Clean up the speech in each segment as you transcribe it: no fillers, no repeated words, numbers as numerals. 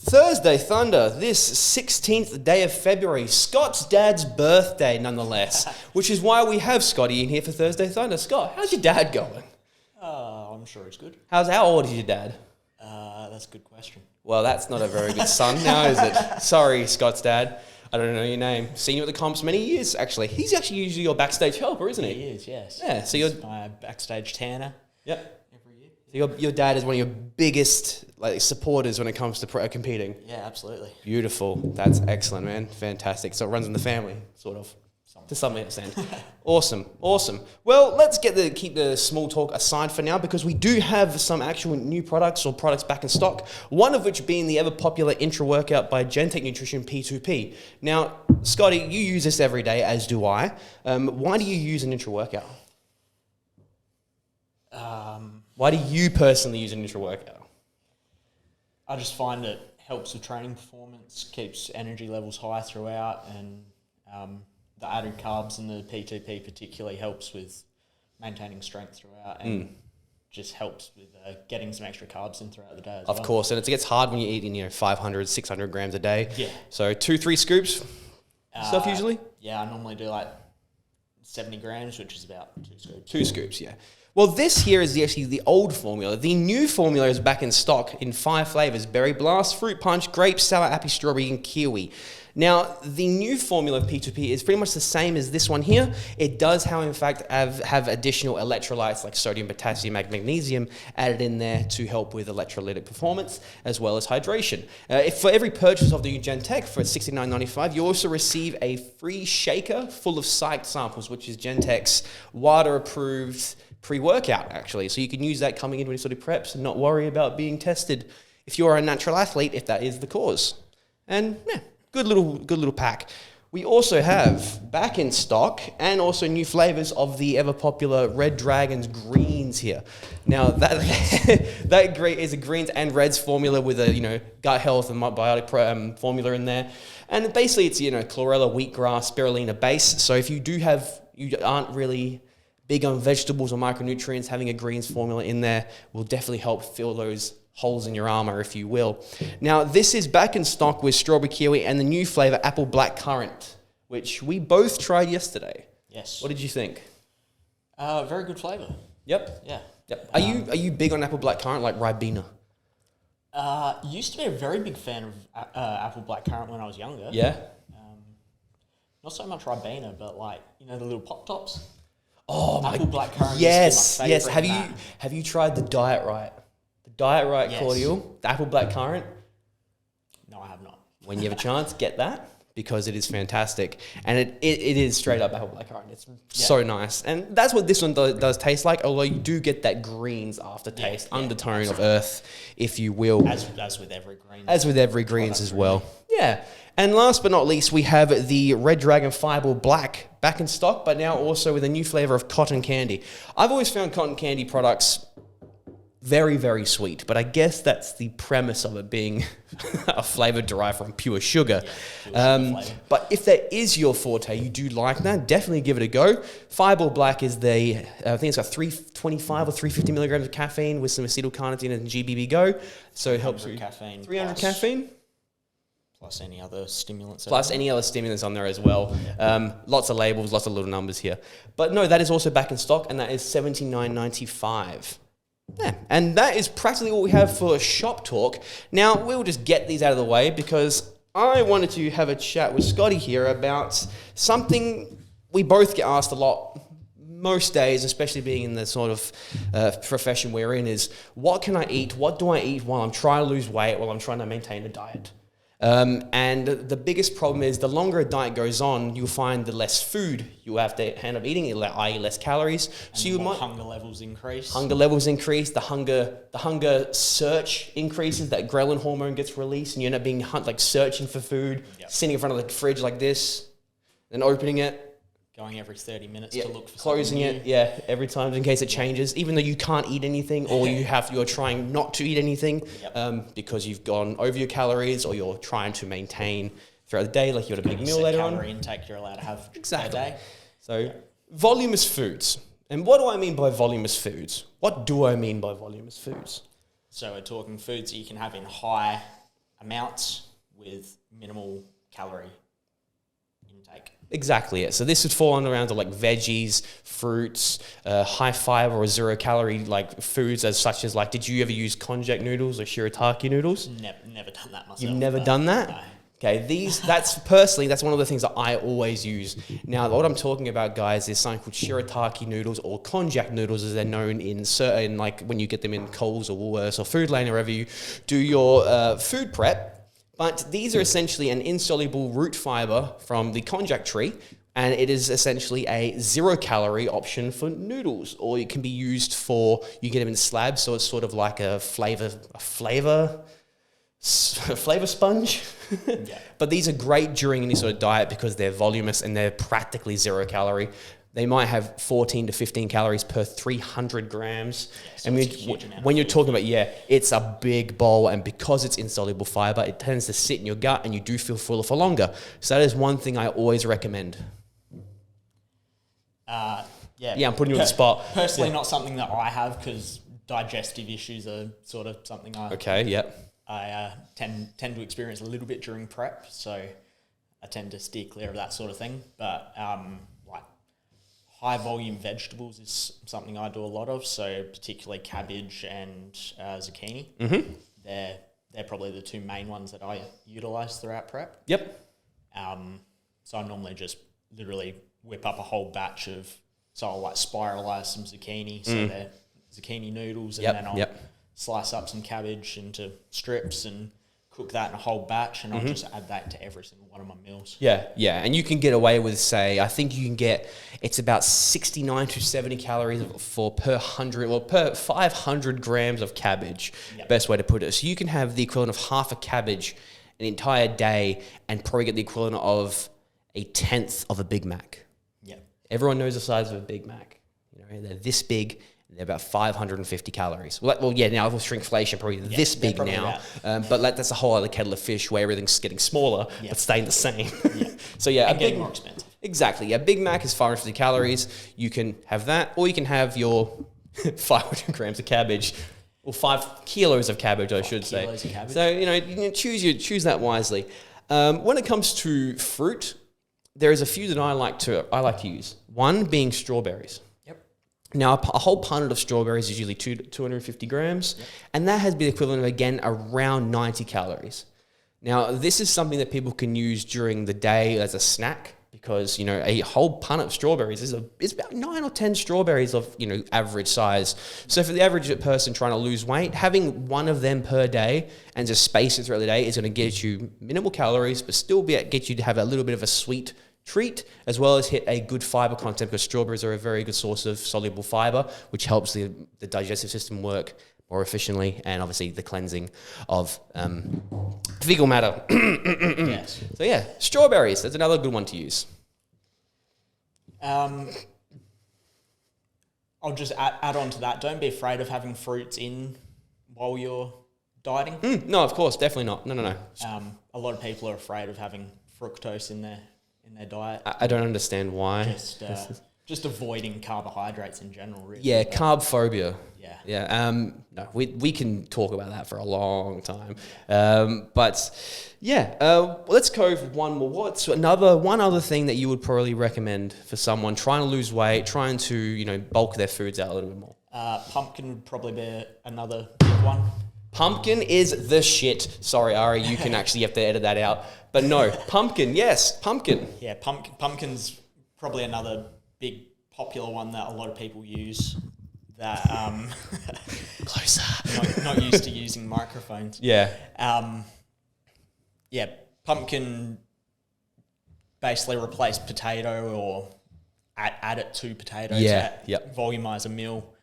Thursday Thunder, this 16th day of February, Scott's dad's birthday nonetheless, which is why we have Scotty in here for Thursday Thunder. Scott, how's your dad going? I'm sure it's good. How old is your dad? That's a good question. Well, that's not a very good son now, is it? Sorry, Scott's dad. I don't know your name. Seen you at the comps many years, actually. He's actually usually your backstage helper, isn't he? He is, yes. Yeah, so He's my backstage tanner. Yep. Every year. So your dad is one of your biggest supporters when it comes to competing. Yeah, absolutely. Beautiful. That's excellent, man. Fantastic. So it runs in the family, sort of. To some extent. Awesome. Well, let's keep the small talk aside for now because we do have some actual new products or products back in stock, one of which being the ever-popular intra-workout by Gentech Nutrition P2P. Now, Scotty, you use this every day, as do I. Why do you use an intra-workout? Why do you personally use an intra-workout? I just find it helps with training performance, keeps energy levels high throughout, and the added carbs in the P2P particularly helps with maintaining strength throughout and just helps with getting some extra carbs in throughout the day as well. Of course, and it gets hard when you're eating 500, 600 grams a day. Yeah. So 2-3 scoops stuff usually? Yeah, I normally do like 70 grams, which is about 2 scoops. 2 scoops, yeah. Well, this here is actually the old formula. The new formula is back in stock in 5 flavors: Berry Blast, Fruit Punch, Grape, Sour Appy, Strawberry, and Kiwi. Now, the new formula of P2P is pretty much the same as this one here. It does, however, in fact, have additional electrolytes like sodium, potassium, and magnesium added in there to help with electrolytic performance as well as hydration. For every purchase of the new Gentech for $69.95, you also receive a free shaker full of psyched samples, which is Gentech's WADA-approved pre-workout, actually. So you can use that coming in when you sort of preps and not worry about being tested if you're a natural athlete, if that is the cause. And yeah. Good little pack. We also have back in stock and also new flavors of the ever popular Red Dragon's greens here. Now that is a greens and reds formula with a gut health and biotic formula in there, and basically it's chlorella, wheatgrass, spirulina base. So if you aren't really big on vegetables or micronutrients, having a greens formula in there will definitely help fill those holes in your armor, if you will. Now, this is back in stock with strawberry kiwi and the new flavor apple black currant, which we both tried yesterday. Yes. What did you think? Very good flavor. Yep. Yeah. Yep. Are you big on apple black currant like Ribena? Used to be a very big fan of apple black currant when I was younger. Yeah. Not so much Ribena, but the little pop tops. Oh, apple black currant. Yes. Used to be my favorite. Yes. Have you tried the Diet Right? Diet Right cordial, the apple black currant. No, I have not. When you have a chance, get that because it is fantastic. And it is straight up apple black currant. It's so nice. And that's what this one does taste like, although you do get that greens aftertaste, undertone of earth, if you will. As with every green. As with every greens as well. Yeah. And last but not least, we have the Red Dragon Fireball Black back in stock, but now also with a new flavor of cotton candy. I've always found cotton candy products very, very sweet, but I guess that's the premise of it being a flavor derived from pure sugar. But if that is your forte, you do like that, definitely give it a go. Fireball Black is I think it's got 325 or 350 milligrams of caffeine with some acetyl-carnitine and GBB Go, so it helps with caffeine. 300 caffeine. Plus any other stimulants. Any other stimulants on there as well. Lots of labels, lots of little numbers here. But no, that is also back in stock, and that is $79.95. Yeah, and that is practically all we have for shop talk. Now, we'll just get these out of the way because I wanted to have a chat with Scotty here about something we both get asked a lot most days, especially being in the sort of profession we're in, is what can I eat? What do I eat while I'm trying to lose weight, while I'm trying to maintain a diet? And the biggest problem is the longer a diet goes on, you'll find the less food you have to end up eating, i.e. less calories. And hunger levels increase. Hunger levels increase. The hunger search increases. That ghrelin hormone gets released, and you end up being searching for food, sitting in front of the fridge like this, then opening it. Going every 30 minutes to look for closing it, every time in case it changes, even though you can't eat anything or you're trying not to eat anything because you've gone over your calories or you're trying to maintain throughout the day, like you had a big meal later on. Calorie intake you're allowed to have a day. So voluminous foods. And what do I mean by voluminous foods? What do I mean by voluminous foods? So we're talking foods that you can have in high amounts with minimal calorie intake. Exactly it. So this would fall under around to like veggies, fruits, high fiber or 0 calorie like foods as such as like, did you ever use konjac noodles or shirataki noodles? Never done that myself. You've never done that? No. Okay, that's one of the things that I always use. Now, what I'm talking about, guys, is something called shirataki noodles or konjac noodles, as they're known in certain, like when you get them in Coles or Woolworths or Food Lane or wherever you do your food prep. But these are essentially an insoluble root fiber from the konjac tree, and it is essentially a 0 calorie option for noodles, or it can be used for, you get them in slabs, so it's sort of like a flavor sponge. Yeah. But these are great during any sort of diet because they're voluminous and they're practically 0 calorie. They might have 14 to 15 calories per 300 grams. Yeah, so and it's a huge amount when of you're food. talking about, it's a big bowl, and because it's insoluble fiber, it tends to sit in your gut and you do feel fuller for longer. So that is one thing I always recommend. Yeah, I'm putting you on the spot. Personally, not something that I have because digestive issues are sort of something I tend to experience a little bit during prep, so I tend to steer clear of that sort of thing. But like high volume vegetables is something I do a lot of, so particularly cabbage and zucchini. Mm-hmm. They're probably the two main ones that I utilize throughout prep. Yep. So I normally just literally whip up a whole batch of, so I'll like spiralize some zucchini, so they're zucchini noodles, and then I'll slice up some cabbage into strips and cook that in a whole batch, and I'll just add that to every single one of my meals. Yeah, and you can get away with, say, I think you can get, it's about 69 to 70 calories per 500 grams of cabbage, best way to put it. So you can have the equivalent of half a cabbage an entire day and probably get the equivalent of a tenth of a Big Mac. Yeah. Everyone knows the size of a Big Mac. You know, they're this big. They're about 550 calories. Now with shrinkflation, probably this big now. But that's a whole other kettle of fish where everything's getting smaller, but staying the same. So and getting more expensive. Exactly. A Big Mac is 550 calories. You can have that, or you can have your 500 grams of cabbage, or 5 kilos of cabbage, I should say. Kilos of cabbage. So you choose that wisely. When it comes to fruit, there is a few that I like to use. One being strawberries. Now, a whole punnet of strawberries is usually 250 grams, and that has been the equivalent of, again, around 90 calories. Now, this is something that people can use during the day as a snack because, a whole punnet of strawberries is about 9 or 10 strawberries of, average size. So for the average person trying to lose weight, having one of them per day and just space it throughout the day is going to get you minimal calories, but still get you to have a little bit of a sweet treat, as well as hit a good fiber content, because strawberries are a very good source of soluble fiber, which helps the digestive system work more efficiently, and obviously the cleansing of fecal matter. Yes. So strawberries, that's another good one to use. I'll just add on to that. Don't be afraid of having fruits in while you're dieting. No, of course, definitely not. No. A lot of people are afraid of having fructose in their diet. I don't understand why. Just avoiding carbohydrates in general, really. Yeah, carb phobia. Yeah. No, we can talk about that for a long time. Let's go for one more. What's one other thing that you would probably recommend for someone trying to lose weight, trying to, bulk their foods out a little bit more? Pumpkin would probably be another big one. Pumpkin is the shit. Sorry, Ari, you can actually have to edit that out. But no, pumpkin, yes, pumpkin. Yeah, pumpkin's probably another big popular one that a lot of people use that Closer. not used to using microphones. Yeah. Pumpkin basically replace potato or add it to potatoes. Volumize a meal.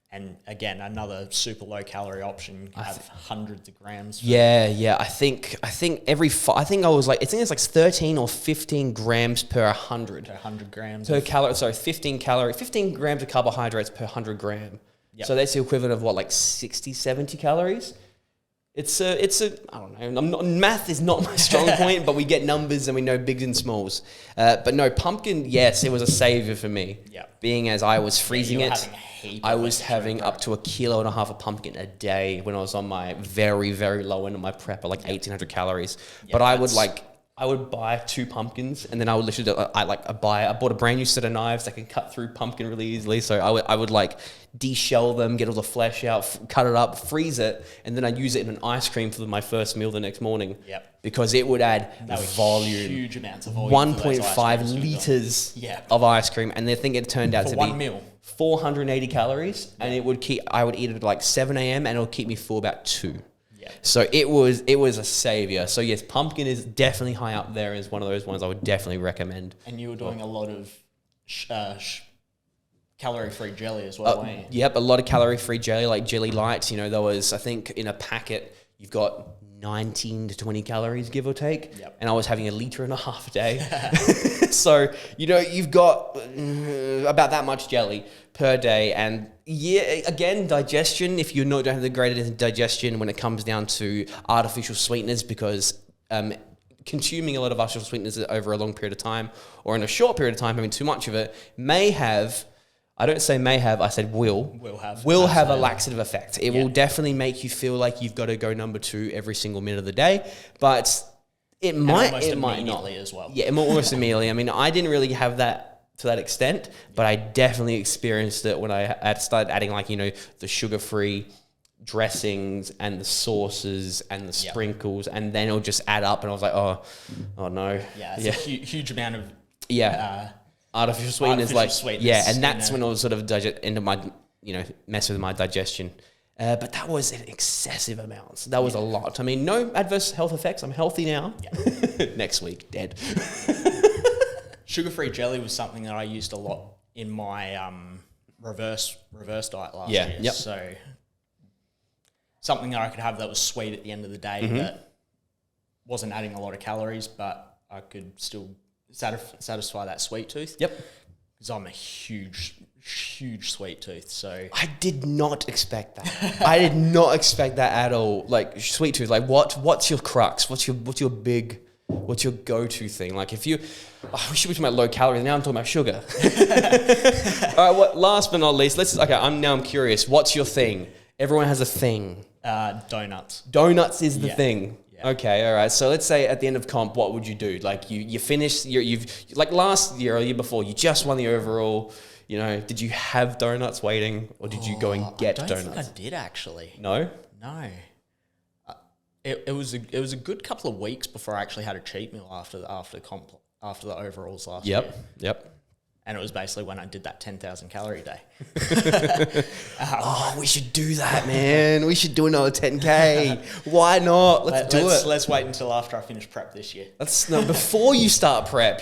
And again, another super low calorie option. You can have hundreds of grams. I think I think it's like 13 or 15 grams per 100. Per 100 grams. 15 grams of carbohydrates per 100 gram. Yep. So that's the equivalent of 60, 70 calories. It's a, I don't know, math is not my strong point, but we get numbers and we know bigs and smalls. But no, pumpkin, yes, it was a savior for me. Yeah. Being as I was freezing it, I was having up to 1.5 kilos of pumpkin a day when I was on my very, very low end of my prep, like 1,800 calories. Yeah, but I would buy 2 pumpkins, and then I would literally I bought a brand new set of knives that can cut through pumpkin really easily. So I would like de-shell them, get all the flesh out, cut it up, freeze it, and then I'd use it in an ice cream for my first meal the next morning. Yep. Because it would add volume. Huge amounts of volume. 1.5 liters of ice cream, and the thing it turned out to be 1 meal. 480 calories, and I would eat it at like 7 a.m. and it'll keep me full about 2. So it was a savior. So yes, pumpkin is definitely high up there as one of those ones I would definitely recommend. And you were doing a lot of calorie-free jelly as well, weren't you? Yep, a lot of calorie-free jelly, like Jelly Lights. You know, there was, I think in a packet, you've got 19 to 20 calories, give or take. Yep. And I was having 1.5 liters a day. So, you know, you've got about that much jelly per day. And yeah, again, digestion, if you don't have the greatest digestion when it comes down to artificial sweeteners, because consuming a lot of artificial sweeteners over a long period of time or in a short period of time, having too much of it may have, I don't say may have, I said will have a laxative effect. It will definitely make you feel like you've got to go number 2 every single minute of the day, but it might not as well. Yeah, almost immediately. I mean, I didn't really have that to that extent, but I definitely experienced it when I started adding, like, you know, the sugar-free dressings and the sauces and the sprinkles, and then it'll just add up, and I was like, oh no. Yeah, it's a huge amount of artificial sweeteners, and that's when I was sort of mess with my digestion. But that was an excessive amount. That was a lot. I mean, no adverse health effects. I'm healthy now. Yeah. Next week, dead. Sugar-free jelly was something that I used a lot in my reverse diet last year. Yep. So something that I could have that was sweet at the end of the day that wasn't adding a lot of calories, but I could still satisfy that sweet tooth. Yep. Because I'm a huge sweet tooth. So I did not expect that. I did not expect that at all. Like, sweet tooth. Like, what's your crux? What's your go-to thing? Like, if you, we should be talking about low calories. Now I'm talking about sugar. All right. Last but not least, I'm curious. What's your thing? Everyone has a thing. Donuts. Donuts is the thing. Yeah. Okay, all right. So let's say at the end of comp, what would you do? Like, you finished, you've like last year or year before, you just won the overall. You know, did you have donuts waiting, or did you go and get donuts? I don't think I did, actually. No? No. It was a good couple of weeks before I actually had a cheat meal after the overalls last year. Yep. And it was basically when I did that 10,000 calorie day. We should do that, man. We should do another 10K. Why not? Let's do it. Let's wait until after I finish prep this year. Before you start prep.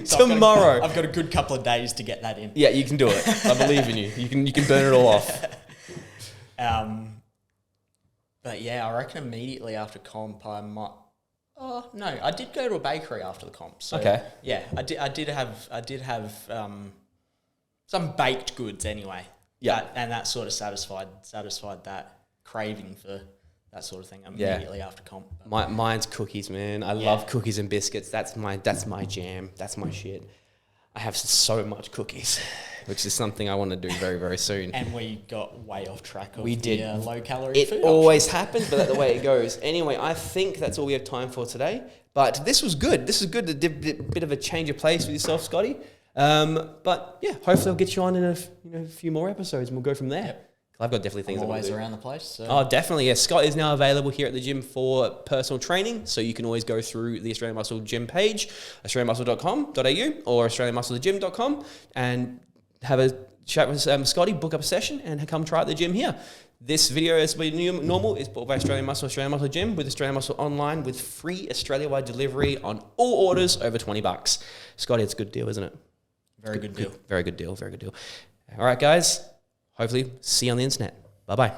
Tomorrow. I've got a good couple of days to get that in. Yeah, you can do it. I believe in you. You can burn it all off. But yeah, I reckon immediately after comp I might. Oh no, I did go to a bakery after the comp. So okay. Yeah, I did have some baked goods anyway. Yeah, and that sort of satisfied that craving for that sort of thing immediately after comp. Mine's cookies, man. I love cookies and biscuits. That's my jam. That's my shit. I have so much cookies, which is something I want to do very, very soon. And we got way off track of low-calorie food. It always happens, but that's the way it goes. Anyway, I think that's all we have time for today. But this was good. This is good. A bit of a change of pace with yourself, Scotty. But yeah, hopefully I'll get you on in a few more episodes, and we'll go from there. Yep. I've got definitely things. I'm always around the place. So. Oh, definitely. Yeah, Scott is now available here at the gym for personal training. So you can always go through the Australian Muscle Gym page, australianmuscle.com.au or australianmusclegym.com, and have a chat with Scotty, book up a session, and come try out the gym here. This video, as normal, is bought by Australian Muscle Gym with Australian Muscle Online with free Australia-wide delivery on all orders over $20. Scotty, it's a good deal, isn't it? Very good deal. Very good deal. Very good deal. All right, guys. Hopefully, see you on the internet. Bye-bye.